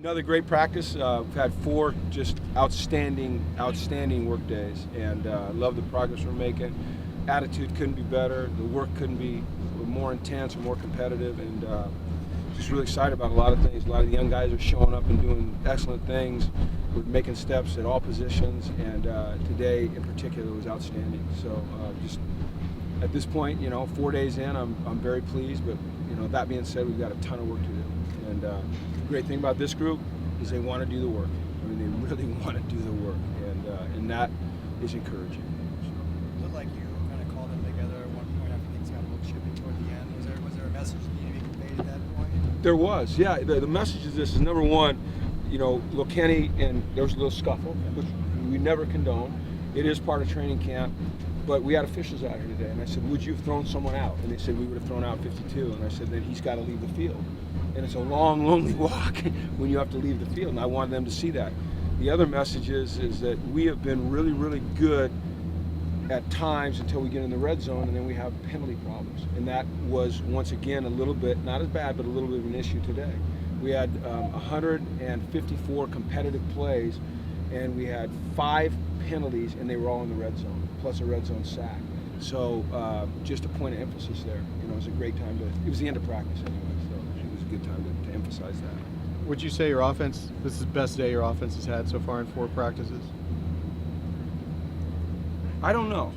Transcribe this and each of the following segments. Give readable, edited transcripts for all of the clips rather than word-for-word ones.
Another great practice. We've had 4 just outstanding work days, and love the progress we're making. Attitude couldn't be better. The work couldn't be more intense or more competitive, and just really excited about a lot of things. A lot of the young guys are showing up and doing excellent things. We're making steps at all positions, and today in particular was outstanding. So just at this point, 4 days in, I'm very pleased. But that being said, we've got a ton of work to do. And the great thing about this group is they want to do the work. I mean, they really want to do the work, and that is encouraging. It looked like you kind of called them together at one point after things got a little chippy toward the end. Was there a message that needed to be conveyed at that point? There was, yeah. The message is this: is number one, Lil Kenny, and there was a little scuffle, which we never condone. It is part of training camp. But we had officials out here today, and I said, would you have thrown someone out? And they said, we would have thrown out 52. And I said, then he's got to leave the field. And it's a long, lonely walk when you have to leave the field, and I wanted them to see that. The other message is that we have been really, really good at times until we get in the red zone, and then we have penalty problems. And that was, once again, a little bit, not as bad, but a little bit of an issue today. We had 154 competitive plays, and we had 5 penalties, and they were all in the red zone, plus a red zone sack. So just a point of emphasis there. It was a great time it was the end of practice anyway, so it was a good time to emphasize that. Would you say your offense, this is the best day your offense has had so far in 4 practices? I don't know.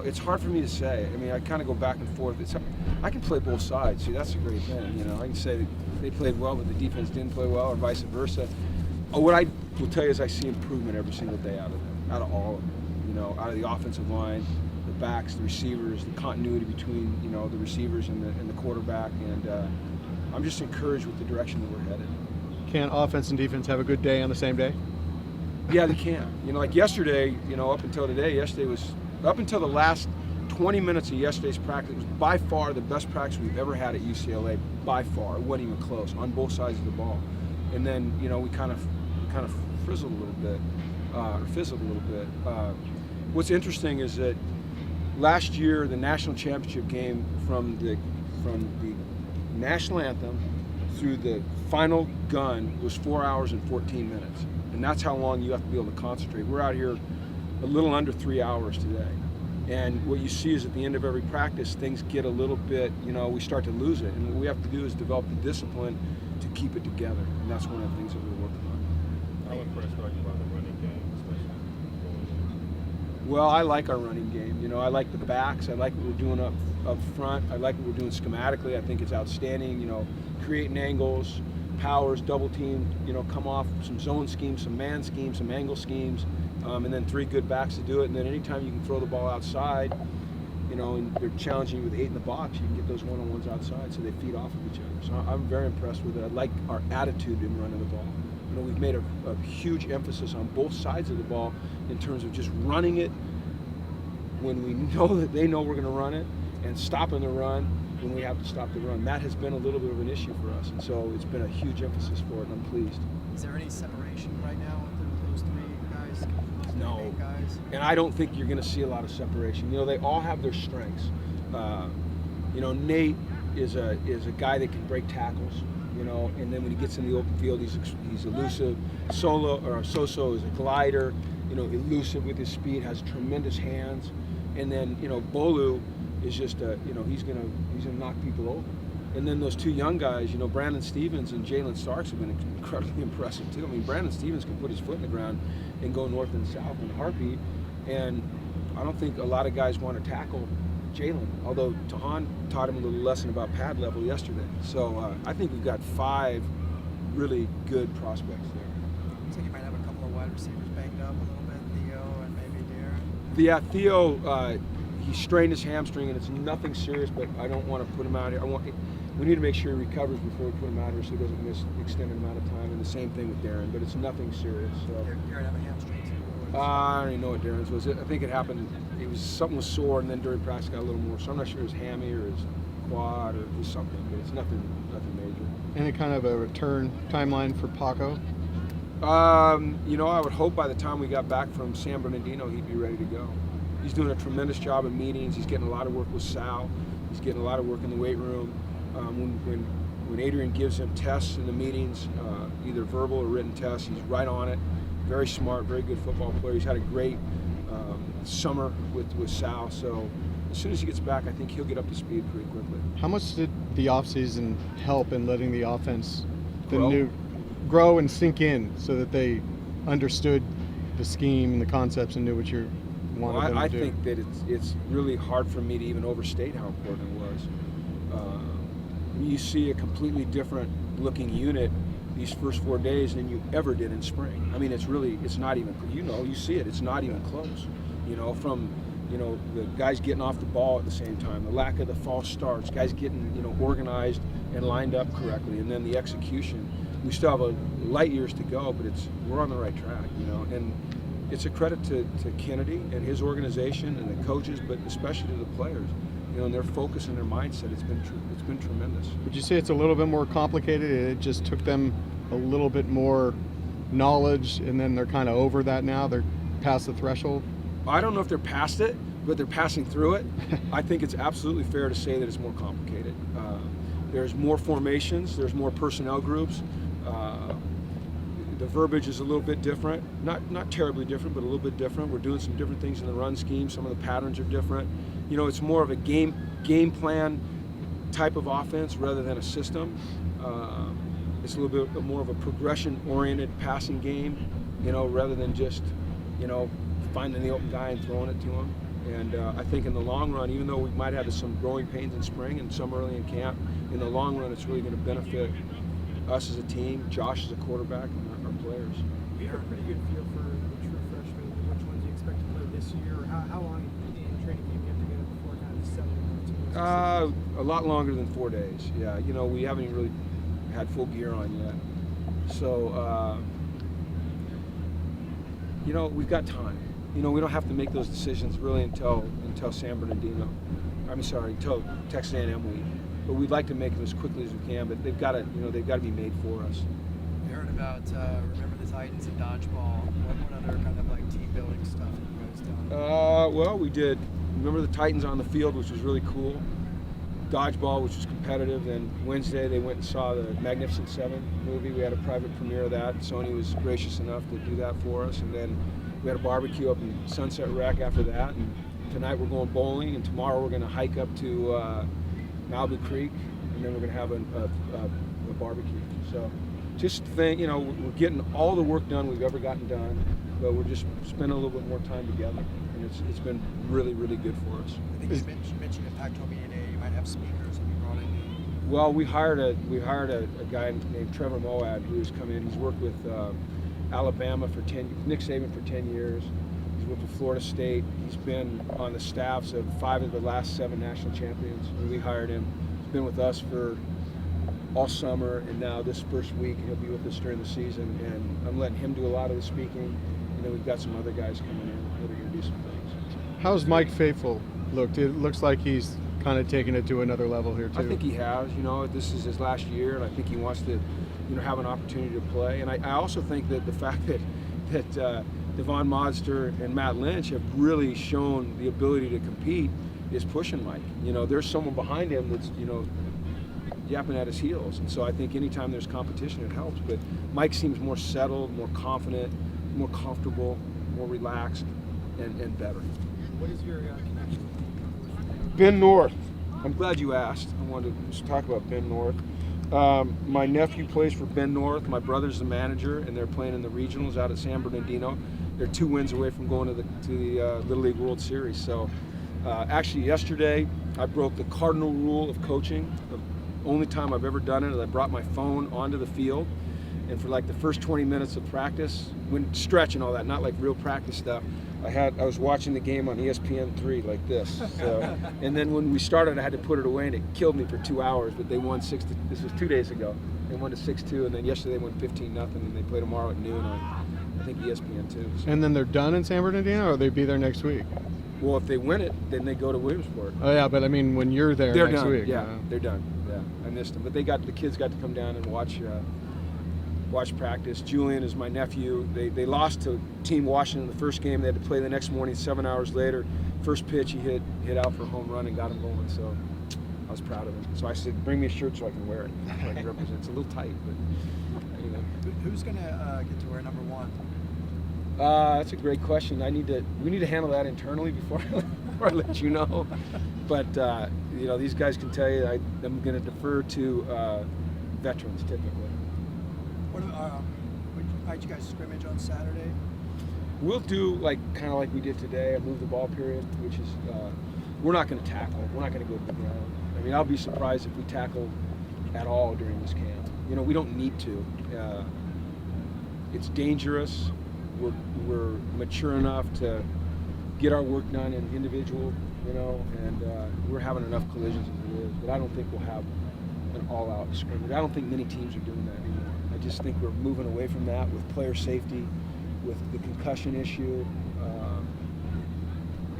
It's hard for me to say. I mean, I kind of go back and forth. I can play both sides. See, that's a great thing. I can say that they played well, but the defense didn't play well, or vice versa. What I will tell you is I see improvement every single day out of them, out of all of them. Out of the offensive line, the backs, the receivers, the continuity between the receivers and the quarterback, and I'm just encouraged with the direction that we're headed. Can offense and defense have a good day on the same day? Yeah, they can. Like yesterday, up until today, yesterday was up until the last 20 minutes of yesterday's practice. It was by far the best practice we've ever had at UCLA. By far, it wasn't even close on both sides of the ball. And then we kind of frizzled a little bit, or fizzled a little bit. What's interesting is that last year, the national championship game, from the national anthem through the final gun, was 4 hours and 14 minutes. And that's how long you have to be able to concentrate. We're out here a little under 3 hours today. And what you see is at the end of every practice, things get a little bit, we start to lose it. And what we have to do is develop the discipline to keep it together. And that's one of the things that we're working on. How impressed are you by the running game, especially? Well, I like our running game. I like the backs. I like what we're doing up front. I like what we're doing schematically. I think it's outstanding. Creating angles, powers, double team. Come off some zone schemes, some man schemes, some angle schemes, and then 3 good backs to do it. And then anytime you can throw the ball outside, and they're challenging you with 8 in the box, you can get those one-on-ones outside so they feed off of each other. So I'm very impressed with it. I like our attitude in running the ball. We've made a huge emphasis on both sides of the ball in terms of just running it when we know that they know we're going to run it, and stopping the run when we have to stop the run. That has been a little bit of an issue for us, and so it's been a huge emphasis for it, and I'm pleased. Is there any separation right now with those 3 guys? No. 8 guys? And I don't think you're going to see a lot of separation. They all have their strengths. Nate is a guy that can break tackles. And then when he gets in the open field, he's elusive. Soso is a glider, elusive with his speed, has tremendous hands. And then, Bolu is just he's gonna knock people over. And then those 2 young guys, Brandon Stevens and Jalen Starks have been incredibly impressive too. I mean, Brandon Stevens can put his foot in the ground and go north and south in a heartbeat. And I don't think a lot of guys want to tackle Jalen, although Tahan taught him a little lesson about pad level yesterday. So I think we've got 5 really good prospects there. Looks like you might have a couple of wide receivers banged up a little bit, Theo and maybe Darren. Yeah, Theo, he strained his hamstring, and it's nothing serious, but I don't want to put him out here. We need to make sure he recovers before we put him out here so he doesn't miss an extended amount of time, and the same thing with Darren, but it's nothing serious. So. Darren have a hamstring too? I don't even know what Darren's was. I think it happened, something was sore, and then during practice got a little more. So I'm not sure it was hammy or his quad or it was something, but it's nothing major. Any kind of a return timeline for Paco? I would hope by the time we got back from San Bernardino, he'd be ready to go. He's doing a tremendous job at meetings. He's getting a lot of work with Sal. He's getting a lot of work in the weight room. When When Adrian gives him tests in the meetings, either verbal or written tests, he's right on it. Very smart, very good football player. He's had a great summer with Sal. So as soon as he gets back, I think he'll get up to speed pretty quickly. How much did the offseason help in letting the offense Grow? grow and sink in so that they understood the scheme and the concepts and knew what you wanted them to I do? think that it's really hard for me to even overstate how important it was. You see a completely different looking unit these first 4 days than you ever did in spring. I mean, it's not even, you see it, it's not even close. From the guys getting off the ball at the same time, the lack of the false starts, guys getting, organized and lined up correctly, and then the execution. We still have light years to go, but we're on the right track, and it's a credit to Kennedy and his organization and the coaches, but especially to the players, and their focus and their mindset. It's been tremendous. Would you say it's a little bit more complicated? It just took them a little bit more knowledge, and then they're kind of over that now? They're past the threshold? I don't know if they're past it, but they're passing through it. I think it's absolutely fair to say that it's more complicated. There's more formations, there's more personnel groups. The verbiage is a little bit different, not terribly different, but a little bit different. We're doing some different things in the run scheme. Some of the patterns are different. It's more of a game plan type of offense rather than a system. It's a little bit more of a progression-oriented passing game, rather than just, finding the open guy and throwing it to him. And I think in the long run, even though we might have some growing pains in spring and some early in camp, in the long run, it's really going to benefit us as a team, Josh as a quarterback, and our players. Do you have a pretty good feel for the true freshmen, which ones you expect to play this year, or how long in training camp you have to get before kind of settling into A lot longer than 4 days. Yeah, we haven't even really had full gear on yet. So, we've got time. We don't have to make those decisions really until San Bernardino. Until Texas A&M week. But we'd like to make them as quickly as we can. But they've got to be made for us. We heard about Remember the Titans and dodgeball. What other kind of like team building stuff have you guys done? Well, we did Remember the Titans on the field, which was really cool. Dodgeball, which was competitive. Then Wednesday they went and saw the Magnificent Seven movie. We had a private premiere of that. Sony was gracious enough to do that for us. And then we had a barbecue up in Sunset Rec after that. And tonight we're going bowling, and tomorrow we're going to hike up to Malibu Creek, and then we're going to have a barbecue. So just think, we're getting all the work done we've ever gotten done, but we're just spending a little bit more time together, and it's been really, really good for us. I think you mentioned at Pac-12 Media Day you might have speakers that you brought in. Well, we hired a guy named Trevor Moad who's come in. He's worked with Alabama Nick Saban for 10 years. He's worked with Florida State. He's been on the staffs of 5 of the last 7 national champions. We hired him. He's been with us for all summer, and now this first week he'll be with us during the season. And I'm letting him do a lot of the speaking. And then we've got some other guys coming in that are going to do some things. How's Mike Faithful looked? It looks like he's kind of taking it to another level here too. I think he has. This is his last year, and I think he wants to, have an opportunity to play. And I also think that the fact that Devon Modster and Matt Lynch have really shown the ability to compete is pushing Mike. There's someone behind him that's, yapping at his heels. And so I think anytime there's competition, it helps. But Mike seems more settled, more confident, more comfortable, more relaxed, and better. What is your connection? Ben North. I'm glad you asked. I wanted to just talk about Ben North. My nephew plays for Ben North. My brother's the manager, and they're playing in the regionals out at San Bernardino. They're 2 wins away from going to the Little League World Series. So actually yesterday I broke the cardinal rule of coaching. The only time I've ever done it is I brought my phone onto the field, and for like the first 20 minutes of practice, when stretch and all that, not like real practice stuff, I was watching the game on ESPN3 like this. So, and then when we started, I had to put it away, and it killed me for 2 hours. But they won this was 2 days ago. They won to 6-2, and then yesterday they won 15-0, and they play tomorrow at noon on, I think, ESPN2. So. And then they're done in San Bernardino, or will they be there next week? Well, if they win it, then they go to Williamsport. Oh yeah, but I mean when you're there They're next done. week. Yeah, they're done. Yeah, I missed them, but the kids got to come down and watch practice. Julian is my nephew. They lost to Team Washington the first game. They had to play the next morning 7 hours later. First pitch, he hit out for a home run and got him going. So I was proud of him. So I said, bring me a shirt so I can wear it. So I can represent. It's a little tight, but you know. Who's going to get to wear number 1? That's a great question. We need to handle that internally before I let you know. But you know, these guys can tell you I'm going to defer to veterans typically. What did you guys scrimmage on Saturday? We'll do kind of like we did today, a move the ball period, which is we're not going to tackle. We're not going to go to the ground. I mean, I'll be surprised if we tackle at all during this camp. You know, we don't need to. It's dangerous. We're mature enough to get our work done in individual, you know, and we're having enough collisions as it is. But I don't think we'll have an all-out scrimmage. I don't think many teams are doing that anymore. I just think we're moving away from that with player safety, with the concussion issue,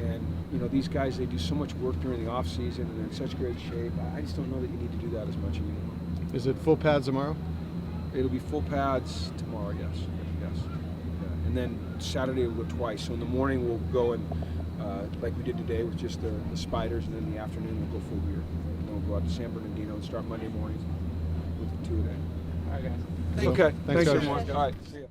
and you know, these guys, they do so much work during the off season and they're in such great shape. I just don't know that you need to do that as much anymore. Is it full pads tomorrow? It'll be full pads tomorrow, yes. Yeah. And then Saturday we'll go twice. So in the morning we'll go and like we did today with just the spiders, and then in the afternoon we'll go full gear. And then we'll go out to San Bernardino and start Monday morning with the 2 a day. All right, guys. Okay. Thanks, Thanks Coach. everyone. All right. See ya.